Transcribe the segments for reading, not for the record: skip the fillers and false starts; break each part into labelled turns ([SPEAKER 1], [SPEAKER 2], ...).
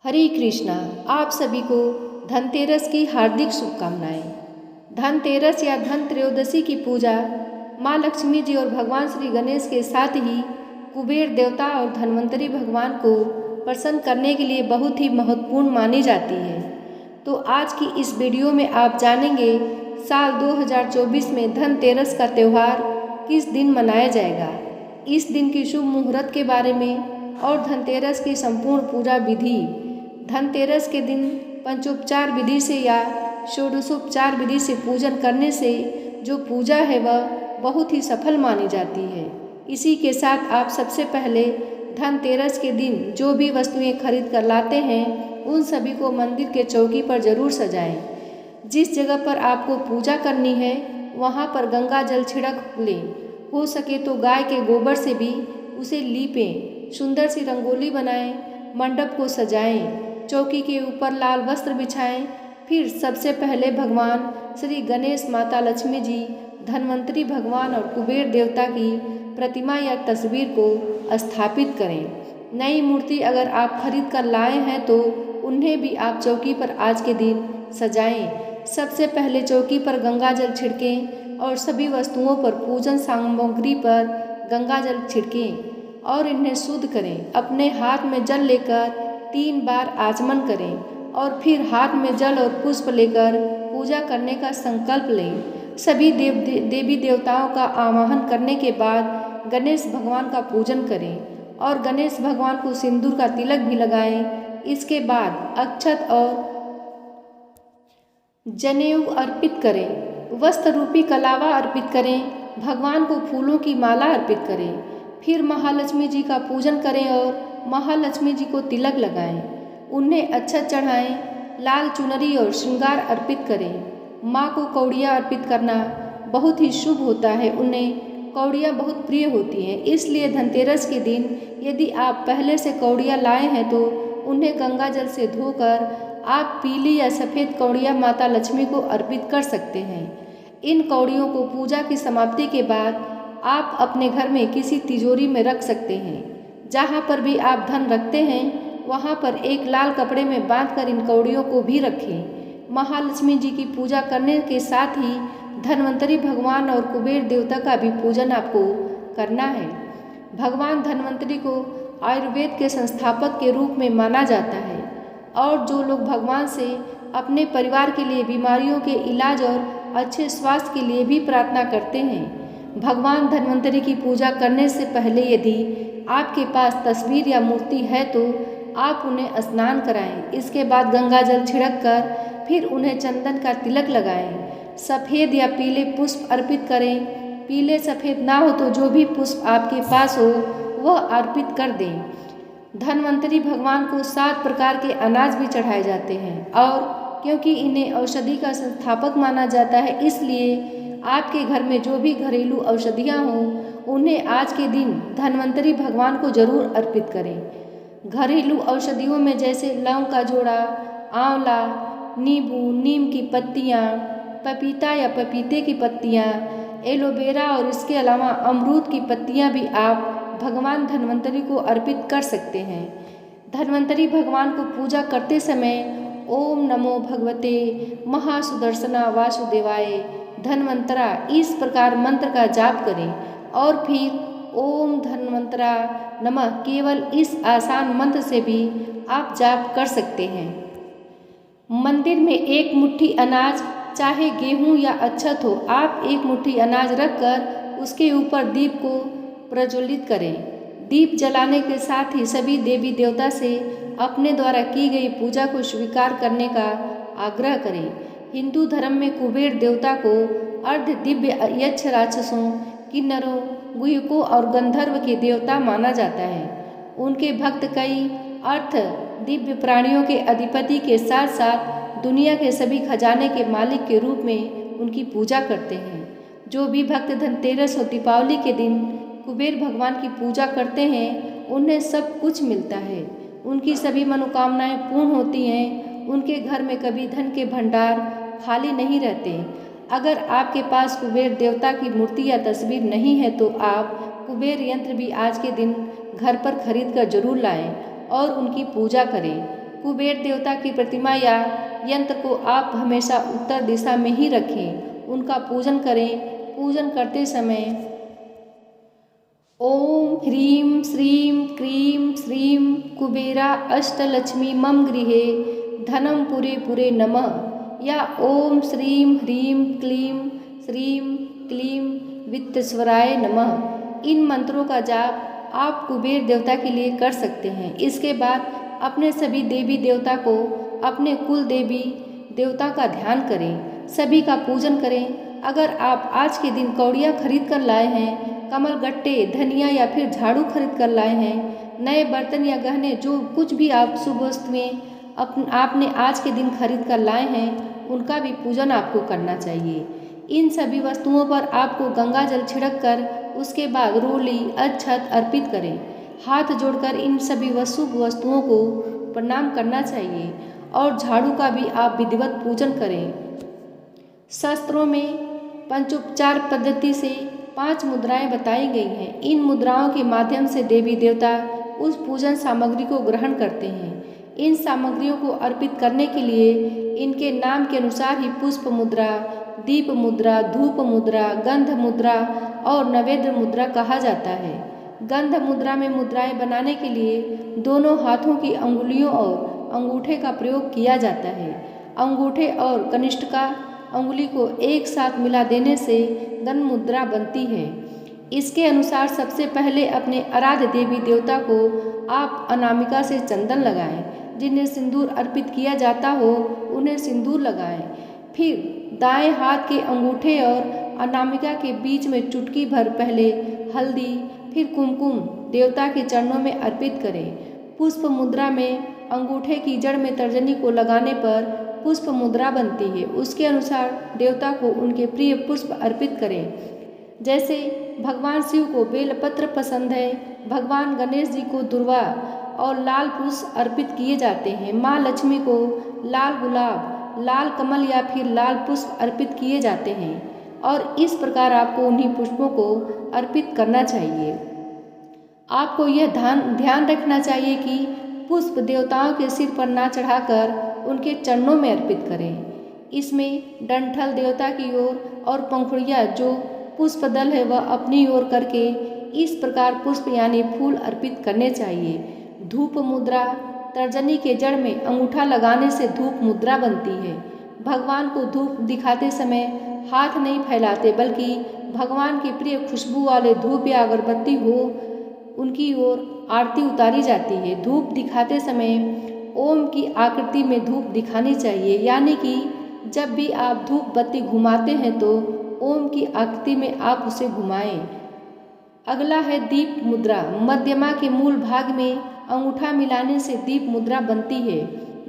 [SPEAKER 1] हरे कृष्णा। आप सभी को धनतेरस की हार्दिक शुभकामनाएं। धनतेरस या धन त्रयोदशी की पूजा माँ लक्ष्मी जी और भगवान श्री गणेश के साथ ही कुबेर देवता और धन्वंतरी भगवान को प्रसन्न करने के लिए बहुत ही महत्वपूर्ण मानी जाती है। तो आज की इस वीडियो में आप जानेंगे साल 2024 में धनतेरस का त्यौहार किस दिन मनाया जाएगा, इस दिन की शुभ मुहूर्त के बारे में और धनतेरस की संपूर्ण पूजा विधि। धनतेरस के दिन पंचोपचार विधि से या षोडशोपचार विधि से पूजन करने से जो पूजा है वह बहुत ही सफल मानी जाती है। इसी के साथ आप सबसे पहले धनतेरस के दिन जो भी वस्तुएं खरीद कर लाते हैं उन सभी को मंदिर के चौकी पर जरूर सजाएं। जिस जगह पर आपको पूजा करनी है वहाँ पर गंगा जल छिड़क लें। हो सके तो गाय के गोबर से भी उसे लीपें। सुंदर सी रंगोली बनाएं, मंडप को सजाएं, चौकी के ऊपर लाल वस्त्र बिछाएं। फिर सबसे पहले भगवान श्री गणेश, माता लक्ष्मी जी, धन्वंतरी भगवान और कुबेर देवता की प्रतिमा या तस्वीर को स्थापित करें। नई मूर्ति अगर आप खरीद कर लाए हैं तो उन्हें भी आप चौकी पर आज के दिन सजाएं। सबसे पहले चौकी पर गंगा जल छिड़कें और सभी वस्तुओं पर, पूजन सामग्री पर गंगा जल छिड़कें और इन्हें शुद्ध करें। अपने हाथ में जल लेकर 3 बार आचमन करें और फिर हाथ में जल और पुष्प लेकर पूजा करने का संकल्प लें। सभी देवी देवताओं का आवाहन करने के बाद गणेश भगवान का पूजन करें और गणेश भगवान को सिंदूर का तिलक भी लगाएं। इसके बाद अक्षत और जनेऊ अर्पित करें, वस्त्र रूपी कलावा अर्पित करें, भगवान को फूलों की माला अर्पित करें। फिर महालक्ष्मी जी का पूजन करें और महालक्ष्मी जी को तिलक लगाएं, उन्हें अक्षत चढ़ाएं, लाल चुनरी और श्रृंगार अर्पित करें। माँ को कौड़ियाँ अर्पित करना बहुत ही शुभ होता है, उन्हें कौड़ियाँ बहुत प्रिय होती हैं। इसलिए धनतेरस के दिन यदि आप पहले से कौड़ियाँ लाए हैं तो उन्हें गंगा जल से धोकर आप पीली या सफ़ेद कौड़ियाँ माता लक्ष्मी को अर्पित कर सकते हैं। इन कौड़ियों को पूजा की समाप्ति के बाद आप अपने घर में किसी तिजोरी में रख सकते हैं। जहाँ पर भी आप धन रखते हैं वहाँ पर एक लाल कपड़े में बांधकर इन कौड़ियों को भी रखें। महालक्ष्मी जी की पूजा करने के साथ ही धन्वंतरी भगवान और कुबेर देवता का भी पूजन आपको करना है। भगवान धन्वंतरी को आयुर्वेद के संस्थापक के रूप में माना जाता है और जो लोग भगवान से अपने परिवार के लिए बीमारियों के इलाज और अच्छे स्वास्थ्य के लिए भी प्रार्थना करते हैं। भगवान धन्वंतरी की पूजा करने से पहले यदि आपके पास तस्वीर या मूर्ति है तो आप उन्हें स्नान कराएं। इसके बाद गंगा जल छिड़क कर फिर उन्हें चंदन का तिलक लगाएं। सफ़ेद या पीले पुष्प अर्पित करें। पीले सफ़ेद ना हो तो जो भी पुष्प आपके पास हो वह अर्पित कर दें। धन्वंतरी भगवान को 7 प्रकार के अनाज भी चढ़ाए जाते हैं और क्योंकि इन्हें औषधि का संस्थापक माना जाता है इसलिए आपके घर में जो भी घरेलू औषधियाँ हों उन्हें आज के दिन धन्वंतरी भगवान को जरूर अर्पित करें। घरेलू औषधियों में जैसे लौंग का जोड़ा, आंवला, नींबू, नीम की पत्तियाँ, पपीता या पपीते की पत्तियाँ, एलोवेरा और इसके अलावा अमरूद की पत्तियाँ भी आप भगवान धन्वंतरी को अर्पित कर सकते हैं। धन्वंतरी भगवान को पूजा करते समय ओम नमो भगवते महासुदर्शना वासुदेवाय धन्वंतरा इस प्रकार मंत्र का जाप करें और फिर ओम धन्वंतरा नमः केवल इस आसान मंत्र से भी आप जाप कर सकते हैं। मंदिर में एक मुट्ठी अनाज, चाहे गेहूं या अक्षत हो, आप एक मुट्ठी अनाज रखकर उसके ऊपर दीप को प्रज्वलित करें। दीप जलाने के साथ ही सभी देवी देवता से अपने द्वारा की गई पूजा को स्वीकार करने का आग्रह करें। हिंदू धर्म में कुबेर देवता को अर्ध दिव्य यक्ष, राक्षसों, किन्नरों, गुहिकों और गंधर्व के देवता माना जाता है। उनके भक्त कई अर्थ दिव्य प्राणियों के अधिपति के साथ साथ दुनिया के सभी खजाने के मालिक के रूप में उनकी पूजा करते हैं। जो भी भक्त धनतेरस और दीपावली के दिन कुबेर भगवान की पूजा करते हैं उन्हें सब कुछ मिलता है, उनकी सभी मनोकामनाएं पूर्ण होती हैं। उनके घर में कभी धन के भंडार खाली नहीं रहते। अगर आपके पास कुबेर देवता की मूर्ति या तस्वीर नहीं है तो आप कुबेर यंत्र भी आज के दिन घर पर खरीद कर जरूर लाएं और उनकी पूजा करें। कुबेर देवता की प्रतिमा या यंत्र को आप हमेशा उत्तर दिशा में ही रखें। उनका पूजन करें। पूजन करते समय ओम ह्रीं श्रीं क्रीं श्रीं कुबेरा अष्टलक्ष्मी मम गृहे धनम पुरे पुरे नमः या ओम श्रीं ह्रीं क्लीं श्रीं क्लीं वित्तेश्वराय नमः। इन मंत्रों का जाप आप कुबेर देवता के लिए कर सकते हैं। इसके बाद अपने सभी देवी देवता को अपने कुल देवी देवता का ध्यान करें, सभी का पूजन करें। अगर आप आज के दिन कौड़ियाँ खरीद कर लाए हैं, कमल गट्टे, धनिया या फिर झाड़ू खरीद कर लाए हैं, नए बर्तन या गहने जो कुछ भी आप शुभ वस्तुएं आपने आज के दिन खरीद कर लाए हैं, उनका भी पूजन आपको करना चाहिए। इन सभी वस्तुओं पर आपको गंगा जल छिड़क कर उसके बाद रोली अक्षत अर्पित करें। हाथ जोड़कर इन सभी शुभ वस्तुओं को प्रणाम करना चाहिए और झाड़ू का भी आप विधिवत पूजन करें। शास्त्रों में पंचोपचार पद्धति से 5 मुद्राएं बताई गई हैं। इन मुद्राओं के माध्यम से देवी देवता उस पूजन सामग्री को ग्रहण करते हैं। इन सामग्रियों को अर्पित करने के लिए इनके नाम के अनुसार ही पुष्प मुद्रा, दीप मुद्रा, धूप मुद्रा, गंध मुद्रा और नैवेद्य मुद्रा कहा जाता है। गंध मुद्रा में मुद्राएं बनाने के लिए दोनों हाथों की अंगुलियों और अंगूठे का प्रयोग किया जाता है। अंगूठे और कनिष्ठिका अंगुली को एक साथ मिला देने से गंध मुद्रा बनती है। इसके अनुसार सबसे पहले अपने आराध्य देवी देवता को आप अनामिका से चंदन लगाएं। जिन्हें सिंदूर अर्पित किया जाता हो उन्हें सिंदूर लगाएं। फिर दाएं हाथ के अंगूठे और अनामिका के बीच में चुटकी भर पहले हल्दी, फिर कुमकुम देवता के चरणों में अर्पित करें। पुष्प मुद्रा में अंगूठे की जड़ में तर्जनी को लगाने पर पुष्प मुद्रा बनती है। उसके अनुसार देवता को उनके प्रिय पुष्प अर्पित करें। जैसे भगवान शिव को बेलपत्र पसंद है, भगवान गणेश जी को दुर्वा और लाल पुष्प अर्पित किए जाते हैं। माँ लक्ष्मी को लाल गुलाब, लाल कमल या फिर लाल पुष्प अर्पित किए जाते हैं और इस प्रकार आपको उन्हीं पुष्पों को अर्पित करना चाहिए। आपको यह ध्यान रखना चाहिए कि पुष्प देवताओं के सिर पर ना चढ़ाकर उनके चरणों में अर्पित करें। इसमें डंठल देवता की ओर और पंखुड़िया जो पुष्प दल है वह अपनी ओर करके इस प्रकार पुष्प यानी फूल अर्पित करने चाहिए। धूप मुद्रा, तर्जनी के जड़ में अंगूठा लगाने से धूप मुद्रा बनती है। भगवान को धूप दिखाते समय हाथ नहीं फैलाते बल्कि भगवान की प्रिय खुशबू वाले धूप या अगरबत्ती हो उनकी ओर आरती उतारी जाती है। धूप दिखाते समय ओम की आकृति में धूप दिखानी चाहिए, यानी कि जब भी आप धूप बत्ती घुमाते हैं तो ओम की आकृति में आप उसे घुमाएं। अगला है दीप मुद्रा। मध्यमा के मूल भाग में अंगूठा मिलाने से दीप मुद्रा बनती है।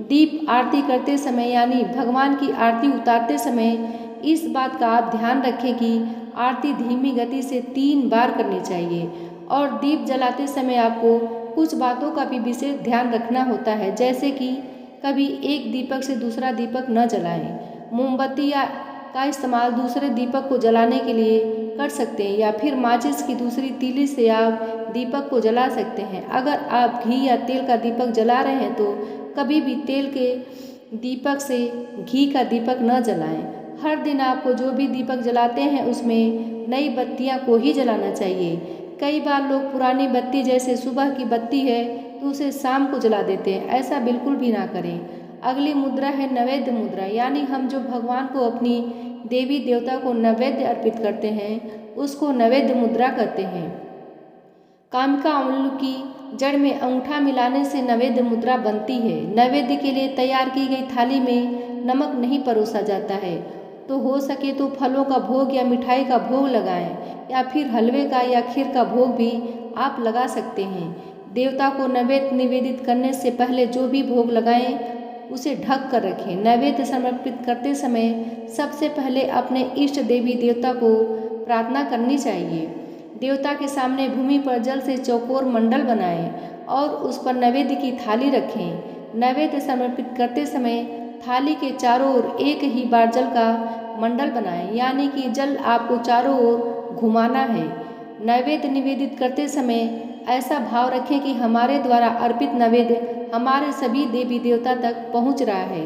[SPEAKER 1] दीप आरती करते समय यानी भगवान की आरती उतारते समय इस बात का आप ध्यान रखें कि आरती धीमी गति से 3 बार करनी चाहिए और दीप जलाते समय आपको कुछ बातों का भी विशेष ध्यान रखना होता है, जैसे कि कभी एक दीपक से दूसरा दीपक न जलाएं। मोमबत्ती का इस्तेमाल दूसरे दीपक को जलाने के लिए कर सकते हैं या फिर माचिस की दूसरी तीली से आप दीपक को जला सकते हैं। अगर आप घी या तेल का दीपक जला रहे हैं तो कभी भी तेल के दीपक से घी का दीपक न जलाएं। हर दिन आपको जो भी दीपक जलाते हैं उसमें नई बत्तियां को ही जलाना चाहिए। कई बार लोग पुरानी बत्ती जैसे सुबह की बत्ती है तो उसे शाम को जला देते हैं, ऐसा बिल्कुल भी ना करें। अगली मुद्रा है नैवेद्य मुद्रा, यानी हम जो भगवान को अपनी देवी देवता को नैवेद्य अर्पित करते हैं उसको नैवेद्य मुद्रा कहते हैं। कामिका अमलू की जड़ में अंगूठा मिलाने से नैवेद्य मुद्रा बनती है। नैवेद्य के लिए तैयार की गई थाली में नमक नहीं परोसा जाता है, तो हो सके तो फलों का भोग या मिठाई का भोग लगाएं या फिर हलवे का या खीर का भोग भी आप लगा सकते हैं। देवता को नैवेद्य निवेदित करने से पहले जो भी भोग लगाएं उसे ढक कर रखें। नैवेद्य समर्पित करते समय सबसे पहले अपने इष्ट देवी देवता को प्रार्थना करनी चाहिए। देवता के सामने भूमि पर जल से चौकोर मंडल बनाएं और उस पर नैवेद्य की थाली रखें। नैवेद्य समर्पित करते समय थाली के चारों ओर एक ही बार जल का मंडल बनाएं, यानी कि जल आपको चारों ओर घुमाना है। नैवेद्य निवेदित करते समय ऐसा भाव रखें कि हमारे द्वारा अर्पित नैवेद्य हमारे सभी देवी देवता तक पहुंच रहा है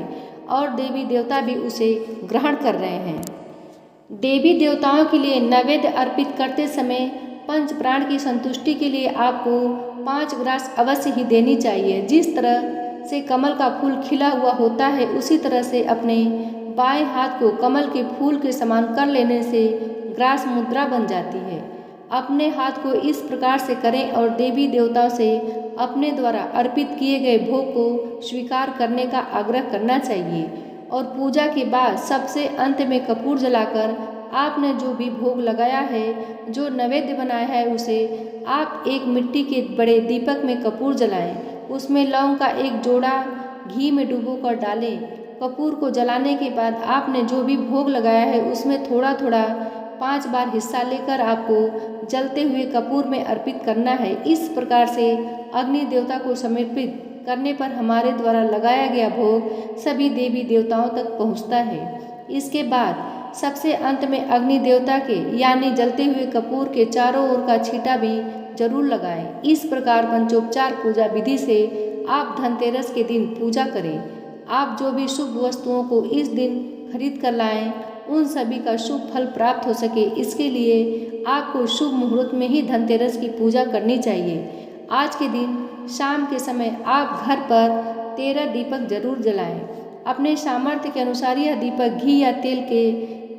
[SPEAKER 1] और देवी देवता भी उसे ग्रहण कर रहे हैं। देवी देवताओं के लिए नैवेद्य अर्पित करते समय पंच प्राण की संतुष्टि के लिए आपको 5 ग्रास अवश्य ही देनी चाहिए। जिस तरह से कमल का फूल खिला हुआ होता है, उसी तरह से अपने बाएं हाथ को कमल के फूल के समान कर लेने से ग्रास मुद्रा बन जाती है। अपने हाथ को इस प्रकार से करें और देवी देवताओं से अपने द्वारा अर्पित किए गए भोग को स्वीकार करने का आग्रह करना चाहिए। और पूजा के बाद सबसे अंत में कपूर जलाकर आपने जो भी भोग लगाया है, जो नैवेद्य बनाया है, उसे आप एक मिट्टी के बड़े दीपक में कपूर जलाएं। उसमें लौंग का एक जोड़ा घी में डुबोकर डालें। कपूर को जलाने के बाद आपने जो भी भोग लगाया है, उसमें थोड़ा थोड़ा 5 बार हिस्सा लेकर आपको जलते हुए कपूर में अर्पित करना है। इस प्रकार से अग्नि देवता को समर्पित करने पर हमारे द्वारा लगाया गया भोग सभी देवी देवताओं तक पहुंचता है। इसके बाद सबसे अंत में अग्नि देवता के यानी जलते हुए कपूर के चारों ओर का छींटा भी जरूर लगाएं। इस प्रकार पंचोपचार पूजा विधि से आप धनतेरस के दिन पूजा करें। आप जो भी शुभ वस्तुओं को इस दिन खरीद कर लाएं, उन सभी का शुभ फल प्राप्त हो सके, इसके लिए आपको शुभ मुहूर्त में ही धनतेरस की पूजा करनी चाहिए। आज के दिन शाम के समय आप घर पर 13 दीपक जरूर जलाएं। अपने सामर्थ्य के अनुसार यह दीपक घी या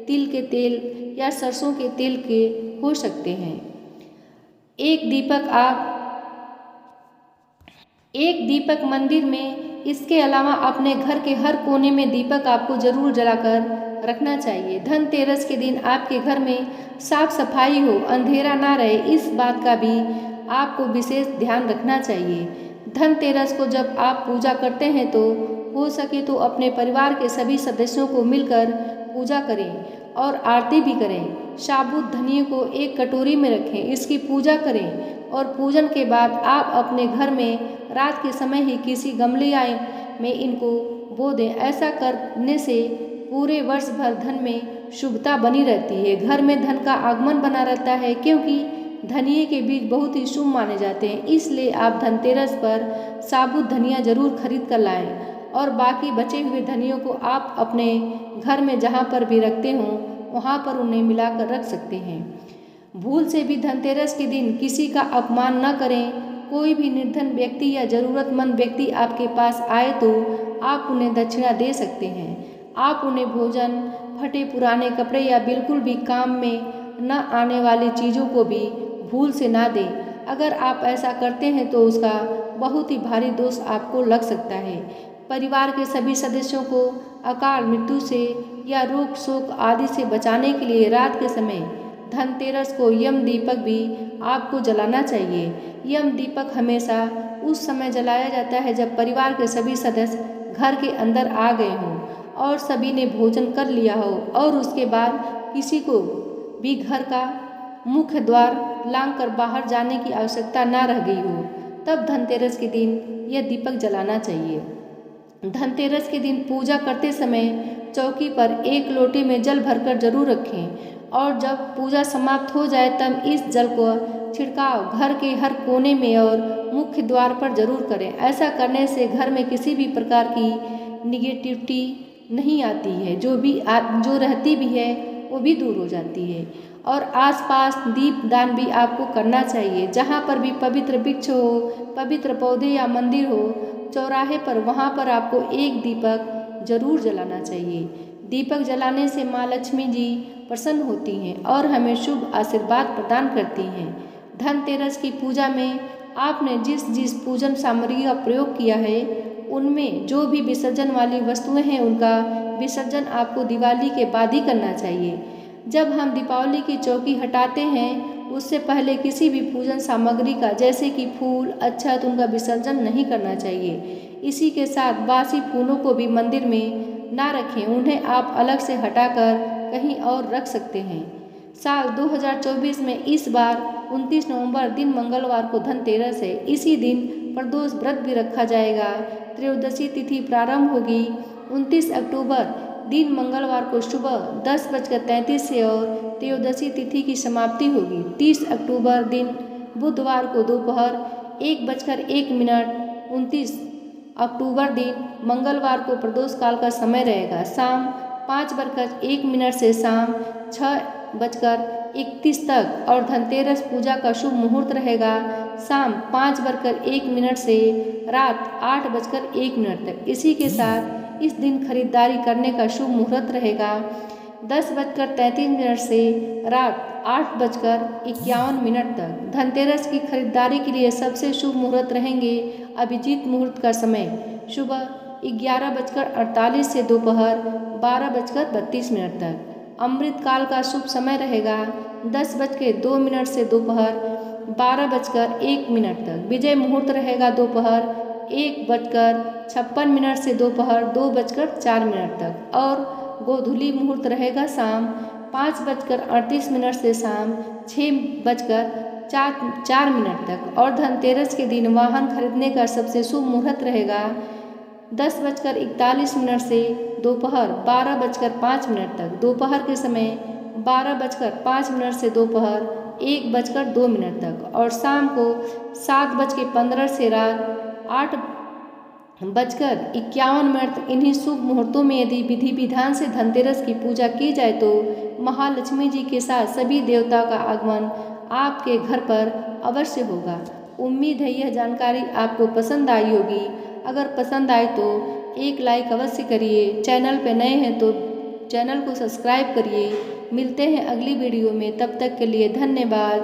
[SPEAKER 1] तिल के तेल या सरसों के तेल के हो सकते हैं। एक दीपक मंदिर में, इसके अलावा अपने घर के हर कोने में दीपक आपको जरूर जलाकर रखना चाहिए। धनतेरस के दिन आपके घर में साफ सफाई हो, अंधेरा ना रहे, इस बात का भी आपको विशेष ध्यान रखना चाहिए। धनतेरस को जब आप पूजा करते हैं तो हो सके तो अपने परिवार के सभी सदस्यों को मिलकर पूजा करें और आरती भी करें। साबुत धनिये को एक कटोरी में रखें, इसकी पूजा करें और पूजन के बाद आप अपने घर में रात के समय ही किसी गमले में इनको बो दें। ऐसा करने से पूरे वर्ष भर धन में शुभता बनी रहती है। घर में धन का आगमन बना रहता है, क्योंकि धनिये के बीज बहुत ही शुभ माने जाते हैं। इसलिए आप धनतेरस पर साबुत धनिया जरूर खरीद कर लाएं और बाकी बचे हुए धनियों को आप अपने घर में जहाँ पर भी रखते हों, वहाँ पर उन्हें मिलाकर रख सकते हैं। भूल से भी धनतेरस के दिन किसी का अपमान न करें। कोई भी निर्धन व्यक्ति या ज़रूरतमंद व्यक्ति आपके पास आए तो आप उन्हें दक्षिणा दे सकते हैं। आप उन्हें भोजन, फटे पुराने कपड़े या बिल्कुल भी काम में न आने वाली चीज़ों को भी भूल से ना दें। अगर आप ऐसा करते हैं तो उसका बहुत ही भारी दोष आपको लग सकता है। परिवार के सभी सदस्यों को अकाल मृत्यु से या रोग शोक आदि से बचाने के लिए रात के समय धनतेरस को यम दीपक भी आपको जलाना चाहिए। यम दीपक हमेशा उस समय जलाया जाता है जब परिवार के सभी सदस्य घर के अंदर आ गए हों और सभी ने भोजन कर लिया हो और उसके बाद किसी को भी घर का मुख्य द्वार लांघ कर बाहर जाने की आवश्यकता ना रह गई हो, तब धनतेरस के दिन यह दीपक जलाना चाहिए। धनतेरस के दिन पूजा करते समय चौकी पर एक लोटे में जल भरकर जरूर रखें और जब पूजा समाप्त हो जाए तब इस जल को छिड़काव घर के हर कोने में और मुख्य द्वार पर जरूर करें। ऐसा करने से घर में किसी भी प्रकार की निगेटिविटी नहीं आती है, जो रहती भी है वो भी दूर हो जाती है। और आसपास दीप दान भी आपको करना चाहिए। जहाँ पर भी पवित्र वृक्ष हो, पवित्र पौधे या मंदिर हो, चौराहे पर, वहाँ पर आपको एक दीपक जरूर जलाना चाहिए। दीपक जलाने से माँ लक्ष्मी जी प्रसन्न होती हैं और हमें शुभ आशीर्वाद प्रदान करती हैं। धनतेरस की पूजा में आपने जिस पूजन सामग्री का प्रयोग किया है, उनमें जो भी विसर्जन वाली वस्तुएं हैं, उनका विसर्जन आपको दिवाली के बाद ही करना चाहिए। जब हम दीपावली की चौकी हटाते हैं, उससे पहले किसी भी पूजन सामग्री का, जैसे कि फूल, अक्षत, उनका विसर्जन नहीं करना चाहिए। इसी के साथ बासी फूलों को भी मंदिर में ना रखें, उन्हें आप अलग से हटाकर कहीं और रख सकते हैं। साल 2024 में इस बार 29 नवंबर दिन मंगलवार को धनतेरस है। इसी दिन प्रदोष व्रत भी रखा जाएगा। त्रयोदशी तिथि प्रारंभ होगी 29 अक्टूबर दिन मंगलवार को सुबह 10:33 से और त्रयोदशी तिथि की समाप्ति होगी 30 अक्टूबर दिन बुधवार को दोपहर 1:01 29 अक्टूबर दिन मंगलवार को प्रदोष काल का समय रहेगा शाम 5:01 से शाम 6:31 तक और धनतेरस पूजा का शुभ मुहूर्त रहेगा शाम 5:01 से रात 8:01 तक। इसी के साथ इस दिन खरीदारी करने का शुभ मुहूर्त रहेगा 10:33 से रात 8:51 तक। धनतेरस की खरीदारी के लिए सबसे शुभ मुहूर्त रहेंगे अभिजीत मुहूर्त का समय सुबह 11:48 से दोपहर 12:32 तक। अमृत काल का शुभ समय रहेगा 10:02 से दोपहर 12:01 तक। विजय मुहूर्त रहेगा दोपहर 1:56 से दोपहर 2:04 तक और गोधूली मुहूर्त रहेगा शाम 5:38 से शाम 6:04 तक। और धनतेरस के दिन वाहन खरीदने का सबसे शुभ मुहूर्त रहेगा 10:41 से दोपहर 12:05 तक। दोपहर के समय 12:05 से दोपहर 1:02 तक और शाम को 7:15 से रात 8:51 तक। इन्हीं शुभ मुहूर्तों में यदि विधि विधान से धनतेरस की पूजा की जाए तो महालक्ष्मी जी के साथ सभी देवताओं का आगमन आपके घर पर अवश्य होगा। उम्मीद है यह जानकारी आपको पसंद आई होगी। अगर पसंद आए तो एक लाइक अवश्य करिए। चैनल पर नए हैं तो चैनल को सब्सक्राइब करिए। मिलते हैं अगली वीडियो में, तब तक के लिए धन्यवाद।